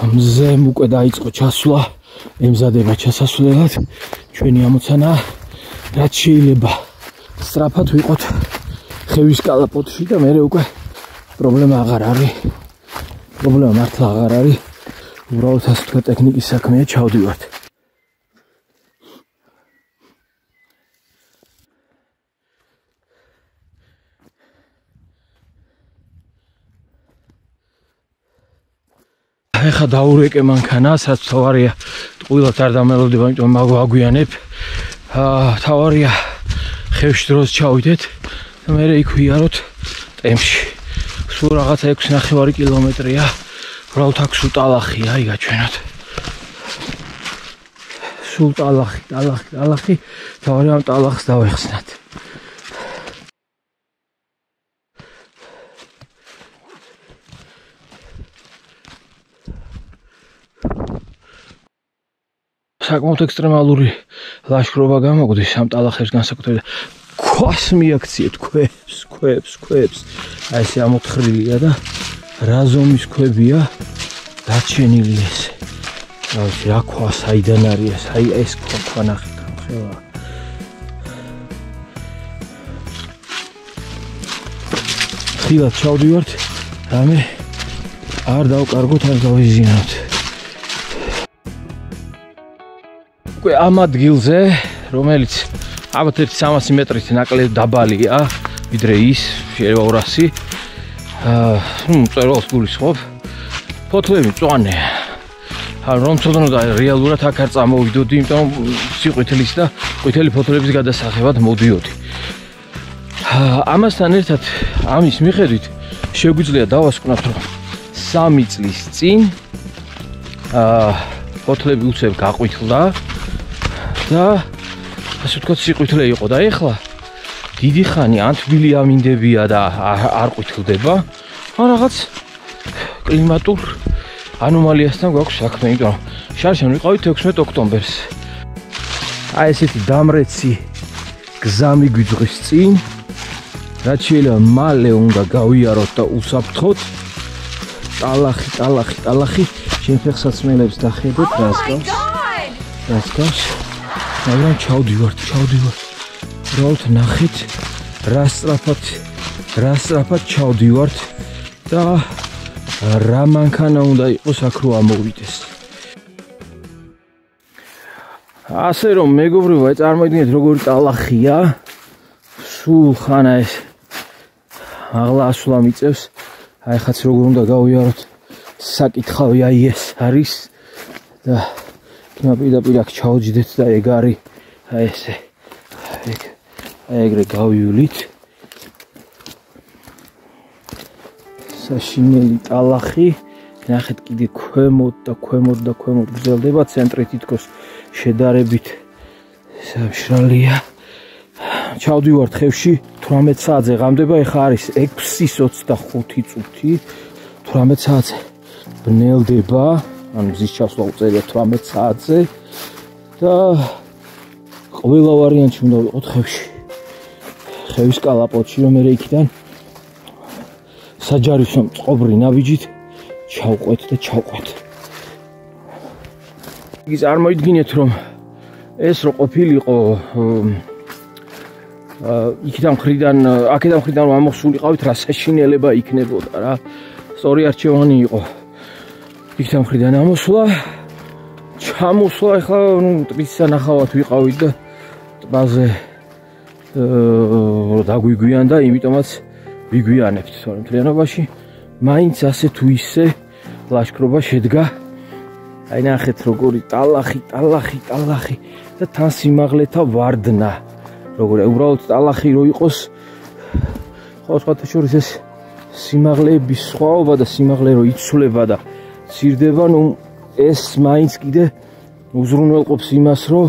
მზემ უკვე დაიწყო ჩასვლა, ემზადება ჩასასვლელად. ჩვენი ამოცანა რაც შეიძლება სწრაფად ვიყოთ ხევის კალაპოტში და მერე უკვე პრობლემა აღარ არის. პრობლემა მართლა აღარ არის. უბრალოდ ასე თქვა ტექნიკის საქმეა, ჩავდივართ. ეხა დაურეკე მანქანას, რაც თავარია ტყუილად არ დამელოდება, იმიტომ მაგვაგვიანებ. თავარია ხევში დროს ჩავიდეთ და მერე იქ ვიაროთ ტემში. სულ რაღაცა 6,5 კილომეტრია. უბრალოდ აქ სულ ტალახია, აი გაჩვენოთ. სულ ტალახი. თავარია ამ ტალახს დავეხსნათ. საკმაოდ ექსტრემალური ლაშქრობა გამოგვდის ამ ტალახებს განსაკუთრებით. ქვას მიაქციეთ, ქვებს. აი ესე ამოთხრილია და რა ზომის ქვებია დაჩენილი ესე. რა ვიცი, რა ქვა საიდან არის ეს? აი ეს ქვა ნახეთ ამ ხელა. ხილად ჩავდივართ, რამე არ დავკარგოთ, არ დავიზიანოთ. უკვე ამ ადგილზე, რომელიც ალბათ 300 მეტრით ნაკლებ დაბალია, ვიდრე ის, შეიძლება 200. მწერალს გულისხმობ. ფოთლები მწვანეა. რომ ცოდნოდა რეალურად აქ არ წამოვიდოდი, იმიტომ სიყვითლის და ყვითელი ფოთლების გადასაღებად მოდიოდი. ამასთან ერთად, ამის მიხედვით შეგვიძლია დავასკვნათ, რომ 3 წლის წინ ფოთლები უცებ გაყვითლდა და ასე ვთქვათ სიყვითლე იყო და ეხლა დიდი ხანი ან თბილი ამინდებია და არ ყვითლდება, ან რაღაც კლიმატურ ანომალიასთან გვაქვს საქმე, იმიტომ რომ შარშან ვიყავით 16 ოქტომბერს. აი ესეთი დამრეცი გზა მიგვიძღვის წინ, რაც შეიძლება მალე უნდა გავიაროთ და უსაფრთხოდ. ტალახი, შენ ფეხსაცმელებს დახედეთ, რას გავს? მაგრამ ჩავდივართ. უბრალოდ ნახეთ, რა სწრაფად ჩავდივართ და რა მანქანა უნდა იყოს აქ რო ამოვიდეს. ასე რომ მეგობრებო, წარმოიდგინეთ როგორი ტალახია. სულ ხანა ეს აღლა ასვლა მიწევს. აი ხაც როგორ უნდა გავიაროთ, საკითხავი აი ეს არის და პირდაპირ აქ ჩავჯდეთ და ეგ არის აი ესე. ეგრე გავივლით. საშინელი ტალახი. ნახეთ კიდე ქვემოთ გრძელდება, ცენტრი თითქოს შედარებით სამშრალია. ჩავდივართ ხევში 18 საათზე ღამდება, ეხა არის 6:25 წუთი. 18 საათზე ბნელდება, ანუ მზის ჩასვლა უწევია 18 საათზე და ყველა ვარიანტი უნდა ვიყოთ ხევში. ხევის კალაპოტში, რომ მე იქიდან საჯარისო მწყობრი ნაბიჯით ჩავყვეთ. იგი წარმოიდგინეთ, რომ ეს რო ყოფილიყო აქედან მხრიდან რომ ამოსულიყავით, რა საშინელება იქნებოდა რა. სწორი არჩევანი იყო. იქედან მხრიდან ამოსვლა, ჩამოსვლა, ეხლა ტბის სანახავად ვიყავით და ტბაზე დაგვიგვიანდა, იმიტომაც ვიგვიანებთ, თორემ მთლიანობაში მაინც ასე თუ ისე ლაშქრობა შედგა. აი ნახეთ როგორი ტალახი და თან სიმაღლეთა ვარდნა. როგორია, უბრალოდ ტალახი რო იყოს, სხვათა შორის ეს სიმაღლეების სხვაობა და სიმაღლე რო იცვლება და ცირდება, ნუ ეს მაინც კიდე უზრუნველყოფს იმას, რომ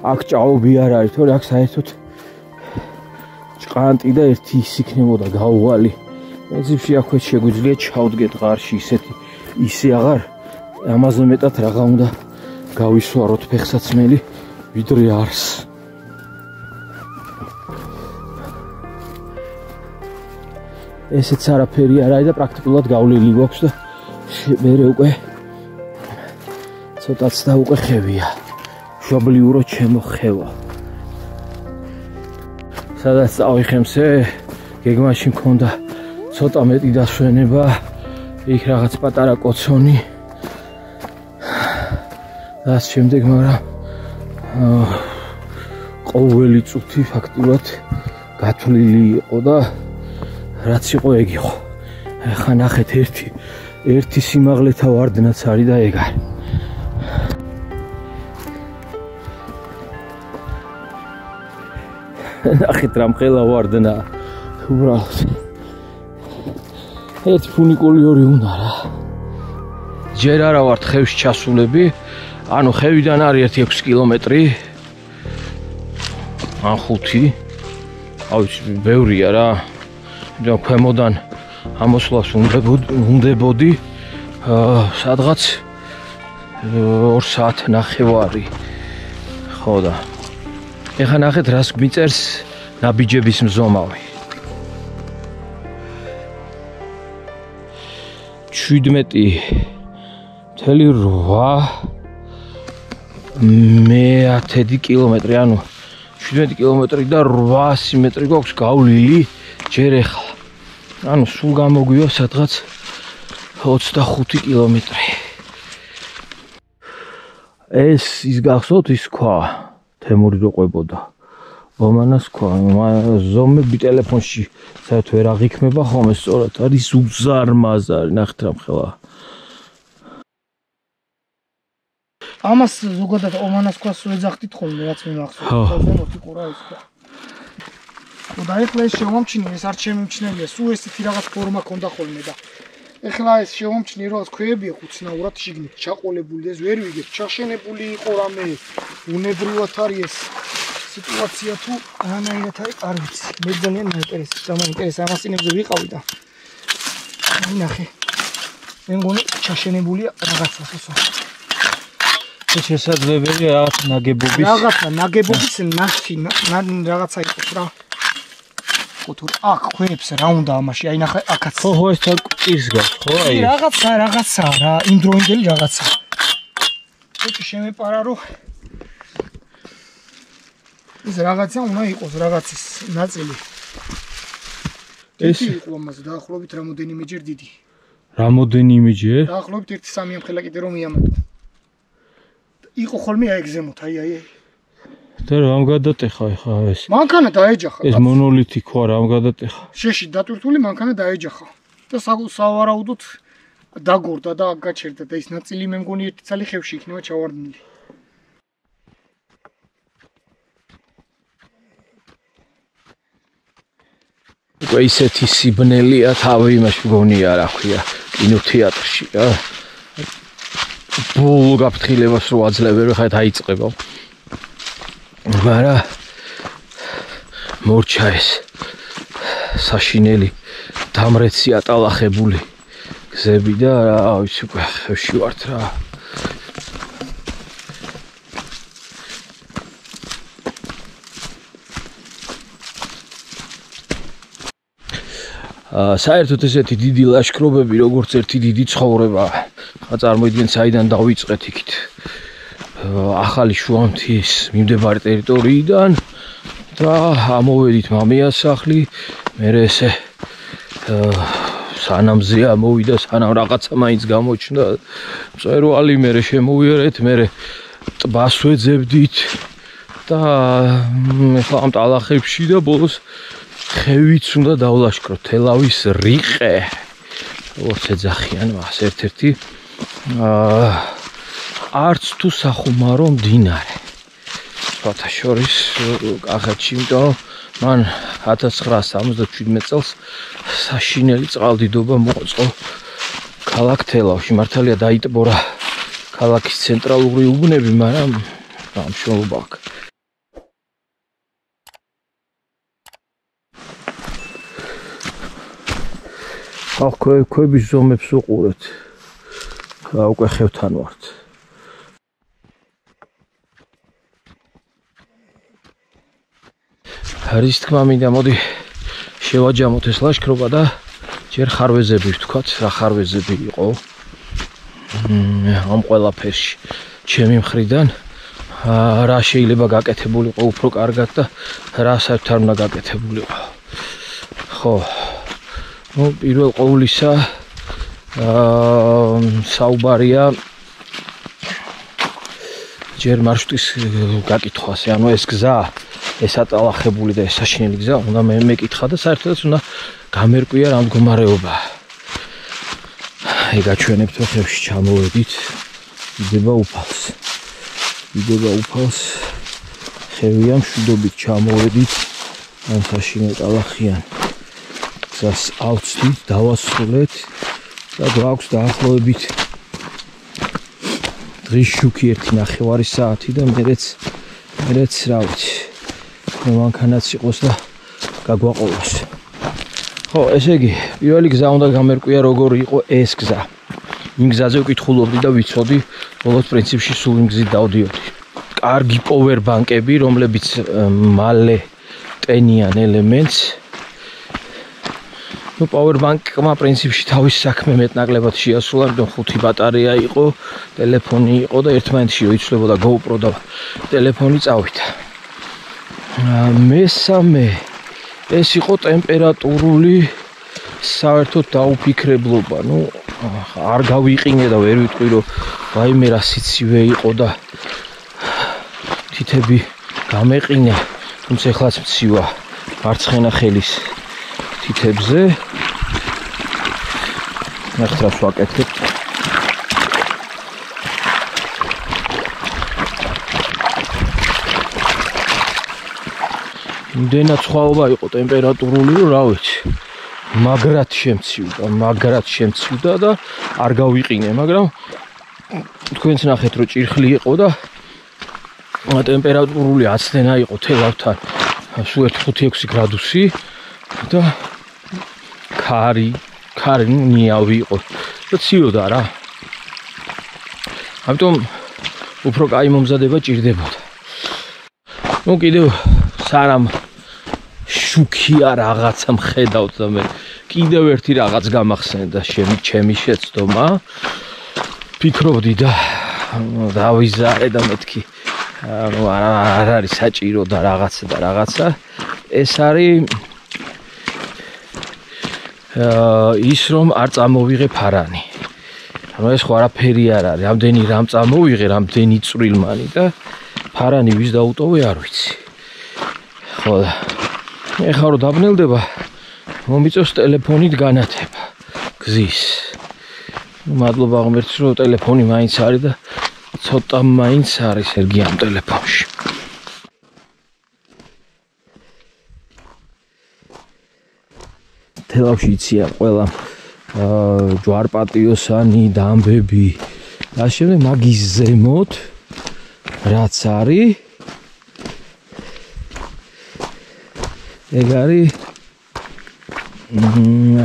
აქ ჭაობი არ არის, თორე აქ საერთოდ ჭყანტი და ერთი ის იქნებოდა გაუვალი. პრინციპში აქვე შეგვიძლია ჩავდგეთ ღარში ისე აღარ ამაზე მეტად რაღა უნდა გავისვაროთ ფეხსაცმელი ვიდრე არს. ესეც არაფერი არ არის და პრაქტიკულად გავლილი გვაქვს და მერე უკვე ცოტაც და უკვე ხევია. მშობლიურო ჩემო ხევა. სადაც წავიხემსე, გეგმაში მქონდა ცოტა მეტი დასვენება, იქ რაღაც პატარა კოცონი. რაც შემდეგ, მაგრამ ყოველი წუთი ფაქტურად გათვლილი იყო და რაც იყო ეგ იყო. ახლა ნახეთ ერთი სიმაღლეთა ვარდნაც არის და ეგ არის. ნახეთ რა მყელა ვარდნა. უბრალოდ ერთ ფუნიკულიური უნდა რა. ჯერ არა ვართ ხევში ჩასულები, ანუ ხევიდან არის 6 კილომეტრი. ან 5. ავი ბევრია რა. და ქვემოდან ამოსვლას უნდებოდი სადღაც 2 საათ ნახევარი. ხო და ეხლა ნახეთ რას მიწერს ნაბიჯების მზომავი. 17.8 მე-10 კილომეტრი, ანუ 17 კილომეტრი და 800 მეტრი გვაქვს გავლილი ჯერ ეხლა. ანუ სულ გამოგვია სადღაც 25 კილომეტრი. ეს ის გახსოვთ ის ქვა თემური რო ყვებოდა. რომანას ქვა, ზომები ტელეფონში საერთოდ ვერ აღიქმება ხოლმე, სწორად არის უზარმაზარი, ნახეთ რა მხელა. ამას ზოგადად ომანას ქვას ვეძახდით ხოლმე, რაც მე მახსოვს. ზემოთ იყო რა ის ქვა. და ეხლა ეს შევამჩნიე, ეს არ შემიმჩნევია, სულ ესეთი რაღაც ფორმა ქონდა ხოლმე და ეხლა ეს შევამჩნიე, რომ ქვეები იყო უცნაურად შიგნით ჩაყოლებული და ეს ვერ ვიგებ, ჩაშენებული იყო რამე, უნებრივად არის ეს სიტუაცია თუ რანაირად არის, არ ვიცი. მე ძალიან მაინტერესებს, ამას წინებზე ვიყავი და ნახე. მე მგონი ჩაშენებულია რაღაცა ხესო. ეს შესაძლებელია რაღაც ნაგებობის. რაღაცა ნაგებობის ნაშთი, რაღაცა იყოს რა. ხუთურ აქ ქვებს რა უნდა ამაში, აი ნახე აქაც. ხო, ეს თან კვირს გაქვს, ხო, აი. რაღაცა რა, იმდროინდელი რაღაცა. ეს შემეპარა რომ ეს რაღაცა უნდა იყოს, რაღაცის ნაწილი. ეს იყო ამაზე დაახლოებით რამოდენიმეჯერ დიდი. რამოდენიმეჯერ? დაახლოებით 1-3 ამხელა კიდე რომ მიამატო. იყო ხოლმე აი ეგ ზემოთ, აი. და რამ გადატეხა ეხა ეს? მანქანა დაეჯახა. ეს მონოლითი ქვა რამ გადატეხა? შეში დატვირთული მანქანა დაეჯახა. და სავარაუდოდ დაგორდა და გაჩერდა და ის ნაწილი მე მგონი ერთი ცალი ხევში იქნება ჩავარდნილი. უკვე ისეთი სიბნელია თავი იმაში მგონია რა ქვია, კინოთეატრში რა. ბოლო გაფრთხილებას რო აძლევენ, ხა დაიწყება. მაგრამ მორჩა ეს საშინელი დამრეცი ატალახებული გზები და რა ვიცი უკვე ხევში ვართ რა. საერთოდ ესეთი დიდი ლაშქრობები როგორც ერთი დიდი ცხოვრება. ხა წარმოიდგინეთ საიდან დავიწყეთ იქით. ახალი შუამთის მიმდებარე ტერიტორიიდან და ამოვედით მამიას სახლი, მერე ესე სანამზე ამოვიდა, სანამ რაღაცა მაინც გამოჩნდა, მწვერვალი მერე შემოვიარეთ, მერე ტბას ვეძებდით და ეხლა ამ ტალახებში და ბოლოს ხევიც უნდა დავლაშქროთ, თელავის რიყე. როგორც ეძახიან მას ერთ-ერთი არც თუ სახუმარო მდინარე. სხვათა შორის კახეთში, იმიტომ რომ მან 1977 წელს საშინელი წყალდიდობა მოაწყო ქალაქ თელავში. მართალია დაიტბორა ქალაქის ცენტრალური უბნები, მაგრამ გამშველობა აქვს. ახ ქვების ზომებს უყურეთ. უკვე ხევთან ვართ. არის თქმა მინდა, მოდი შევაჯამოთ ეს ლაშქრობა და ჯერ ხარვეზები ვთქვათ, რა ხარვეზები იყო ამ ყველაფერში. ჩემი მხრიდან რა შეიძლება გაკეთებულიყო უფრო კარგად და რა საერთოდ არ უნდა გაკეთებულიყო. ხო. ნუ პირველ ყოვლისა საუბარია ჯერ მარშრუტის გაკითხვაზე, ანუ ეს გზა, ეს ატალახებული და ეს საშინელი გზა უნდა მეკითხა და საერთოდაც უნდა გამერკვია რა მდგომარეობაა. აი გაჩვენებთ ხევში ჩამოვედით, იდება უფალს. ხევია მშვიდობით ჩამოვედით, ამ საშინელ ტალახიან გზას ავწვით, დავასრულეთ და გვაქვს დაახლოებით დღის შუქი 1.5 საათი და მერეც რა ვიცი, მანქანაც იყოს და გაგვაყოლოს. ხო, ესე იგი, პირველი გზა უნდა გამერკვია როგორ იყო ეს გზა. იმ გზაზე ვკითხულობდი და ვიცოდი, ბოლოს პრინციპში სულ იმ გზით დავდიოდი. კარგი პოვერბანკები, რომლებიც მალე ტენიან ელემენტს. ნუ პოვერბანკმა პრინციპში თავის საქმე მეტნაკლებად შეასრულა, იმიტომ 5 ბატარეა იყო, ტელეფონი იყო და ერთმანეთში იცვლებოდა GoPro და ტელეფონი წავიდა. მესამე ეს იყო ტემპერატურული საერთოდ დაუფიქრებლობა. ნუ არ გავიყინე და ვერ ვიტყვი რომ ვაიმე რა სიცივე იყო და თითები გამეყინე, თუმცა ეხლაც მცივა მარცხენა ხელის თითებზე. ნახეთ ვაკეთებ. იმდენად სხვაობა იყო ტემპერატურული, რომ რა ვიცი, მაგრად შემცივდა და არ გავიყინე, მაგრამ თქვენც ნახეთ რომ ჭირხლი იყო და ტემპერატურული აცდენა იყო თელავთან სულ 5-6 გრადუსი და ქარი ნიავი იყო და ციოდა რა. ამიტომ უფრო კაი მომზადება ჭირდებოდა. ნუ კიდევ სანამ შუქია რაღაცა მხედავთ და მე კიდევ ერთი რაღაც გამახსენდა ჩემი შეცდომა. ფიქრობდი და დავიზარე და მეთქი არ არის საჭირო და რაღაცა. ეს არის ის რომ არ წამოვიღე ფარანი. ანუ ეს ხო არაფერი არ არის. რამდენი რამ წამოვიღე, რამდენი წვრილმანი და ფარანი ვის დაუტოვე არ ვიცი. ხო და ეხლა რომ დაბნელდება, მომიწევს ტელეფონით განათება გზის. მადლობა ღმერთს რომ ტელეფონი მაინც არის და ცოტა მაინც არის ერგი ამ ტელეფონში. თელავში იციან ყველა ჯვარპატიოსანი, დამბები და შემდეგ მაგის ზემოთ რაც არის ეგ არის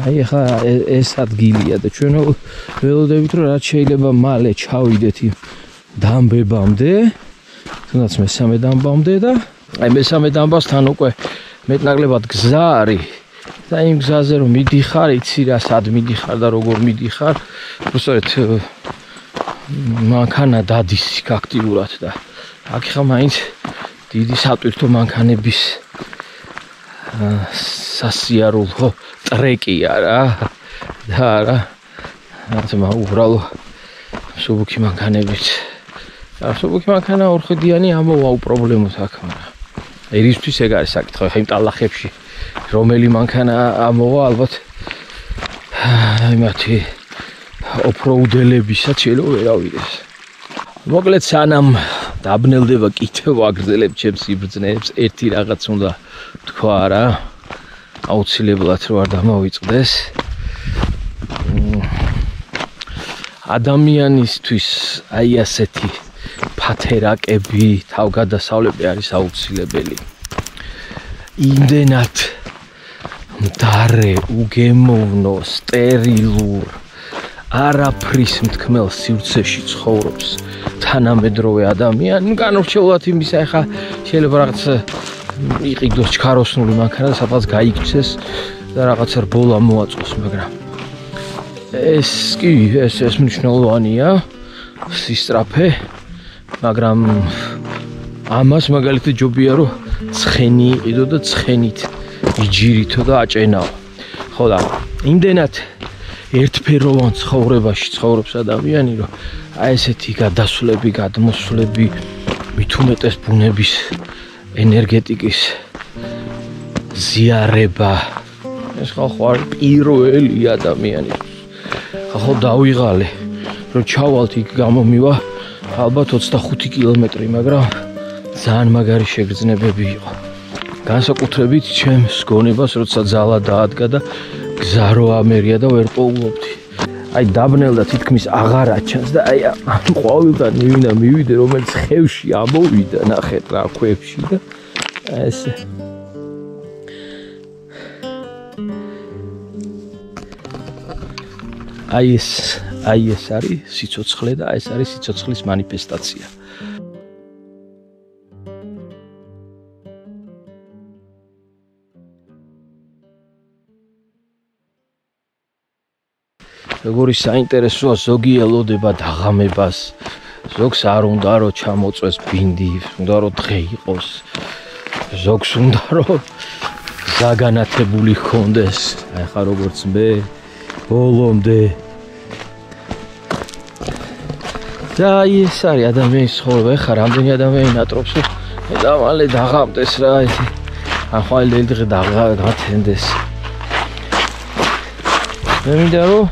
აი ხა ეს ადგილია და ჩვენ ველოდებით რომ რაც შეიძლება მალე ჩავიდეთ იმ დამბებამდე, თუნდაც მესამე დამბამდე და აი მესამე დამბასთან უკვე მეტნაკლებად გზა არის და იმ გზაზე რომ მიდიხარ, იცი რა სად მიდიხარ და როგორ მიდიხარ, უბრალოდ მანქანა დადის აქტიურად და აქ ხა მაინც დიდი სატვირთო მანქანების სასიარულო ტრეკია რა და რა თქმა უბრალოდ სუბუქი მანქანებით. სუბუქი მანქანა ორხიდიანი ამოვა უპრობლემოდ აქ, მაგრამ ერისთვის ეგ არის საკითხი. ხა იმ ტალახებში რომელი მანქანა ამოვა ალბათ იმათი ოფროუდელებისაც შეიძლება ვერავიდეს. მოკლედ სანამ დაბნელდება კიდევ ვაგრძელებ ჩემს იბრძნებს, ერთი რაღაც უნდა თქვა რა, აუცილებლად რომ არ დამოვიწყდეს. ადამიანისთვის აი ასეთი ფათერაკები, თავგადასავლები არის აუცილებელი. იმდენად მდარე, უგემოვნო, სტერილურ, არაფრის მთქმელ სივრცეში ცხოვრობს თანამედროვე ადამიანი. განურჩეულად იმისა, ეხა შეიძლება რაღაც იყიდოს ჩქაროსნული მანქანა და სადღაც გაიქცეს და რაღაცა რბოლა მოაწყოს, მაგრამ ეს კი ეს მნიშვნელოვანია, სისწრაფე მაგრამ ამას მაგალითად ჯობია რომ ცხენი იყიდო და ცხენით იჯირითო და აჭენაო. ხო და იმდენად ერთფეროვან ცხოვრებაში ცხოვრობს ადამიანი, რომ აი ესეთი გადასვლები, გადმოსვლები, მით უმეტეს ბუნების ენერგეტიკის ზიარება, ეს ხო არის პირველი ადამიანი. ხო დავიღალე, რომ ჩავალთ იქ გამომივა ალბათ 25 კილომეტრი, მაგრამ ძალიან მაგარი შეგრძნებები იყო. განსაკუთრებით ჩემს გონებას, როცა ძალა დაადგა და გზა რო ამერია და ვერ პოულობდი. აი დაბნელდა თითქმის აღარ აჩანს და აი ამ ყვავილთან მივიდე, რომელიც ხევში ამოვიდა, ნახეთ რა ქვებში და ესე. აი ეს არის სიცოცხლე და ეს არის სიცოცხლის მანიფესტაცია. როგორი საინტერესოა, ზოგი ელოდება დაღამებას, ზოგს არ უნდა რომ ჩამოწვეს ბინდი, უნდა რომ დღე იყოს, ზოგს უნდა რომ ზაგანათებული ჰქონდეს, აი ხა როგორც მე ბოლომდე. და ეს არის ადამიანის ცხოვრება, ხა რამდენი ადამიანი ნატრობს და მალე დაღამდეს რა, ახალი დღე დაღათენდეს. მე მინდა რომ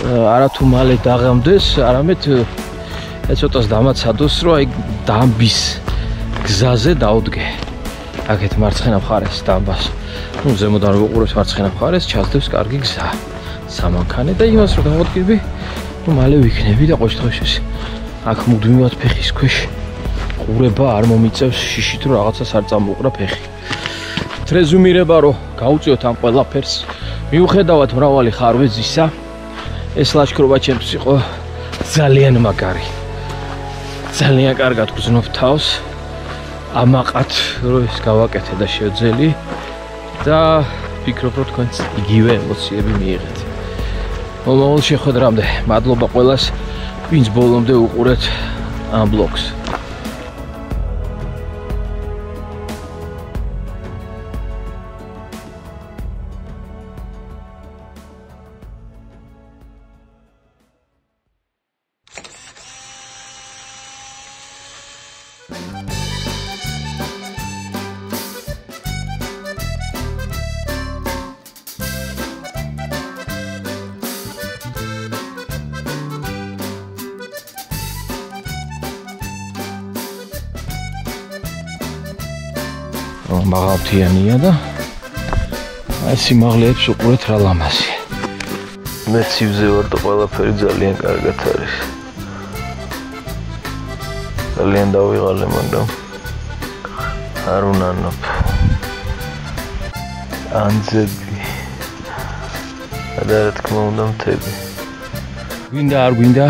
არათუ მალე დაღამდეს, არამედ ცოტას დამაცადოს, რომ აი დამბის გზაზე დავდგე. აქეთ მარცხენა მხარეს დამბას. ნუ ზემოდან რო უყურებს მარცხენა მხარეს, ჩასდევს კარგი გზა. სამანქანე და იმას რომ დავადგები, ნუ მალე ვიქნები და ყოველთვის აქ მუდმივად ფეხის ქვეშ ყურება არ მომიწევს შიშით, რომ რაღაცას არ წამოუყრა ფეხი. რეზუმირება რომ გაუწიოთ ამ ყველაფერს, მიუხედავად მრავალი ხარვეზისა, ეს ლაშქრობა ჩემთვის იყო ძალიან მაგარი. ძალიან კარგად გრძნობ თავს. ამაყად რომ ეს გავაკეთე და შევძელი და ვფიქრობ რომ თქვენც იგივე ემოციები მიიღეთ. მომავალ შეხვედრამდე მადლობა ყველას, ვინც ბოლომდე უყურეთ ამ ბლოგს. მაღალთიანია და აი სიმაღლეებს უყურეთ რა ლამაზია. მე ცივზე ვარ და ყველაფერი ძალიან კარგად არის. ძალიან დავიღალე, მაგრამ არ უნანობ. ანძები. და რა თქმა უნდა მთები. გვინდა არ გვინდა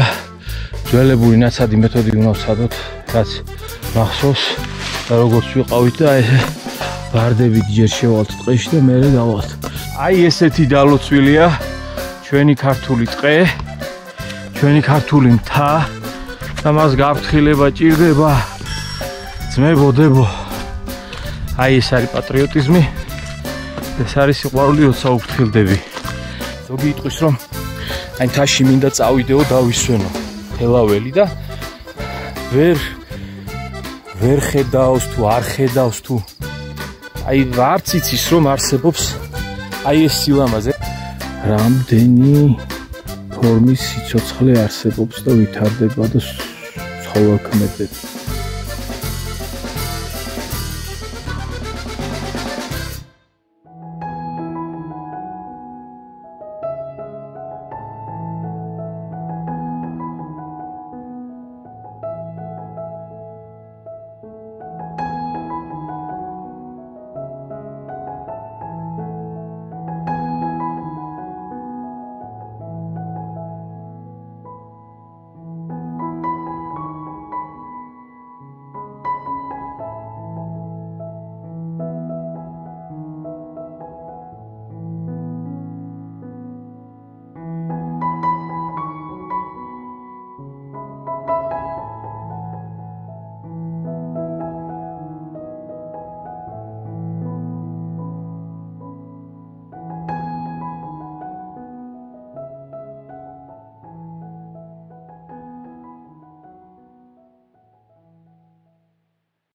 ძველებური ნაცადი მეთოდი უნდა ვცადოთ, რაც მახსოვს როგორც ვიყავით და ეს ბარდებით ჯერ შევალთ ტყეში და მერე დავალთ. აი ესეთი დალოცვილია ჩვენი ქართული ტყე, ჩვენი ქართული მთა და მას გაფრთხილება ჭირდება. ძმებოდებო. აი ეს არის პატრიოტიზმი. ეს არის სიყვარული, როცა უფრთხილდები. ზოგი იტყვის რომ აი მთაში მინდა წავიდეო და ვისვენო თელაველი და ვერ ხედავს თუ არ ხედავს თუ აი არც იცის რომ არსებობს აი ეს სილამაზე. რამდენი ფორმის სიცოცხლე არსებობს და ვითარდება და ცხოველქმედები.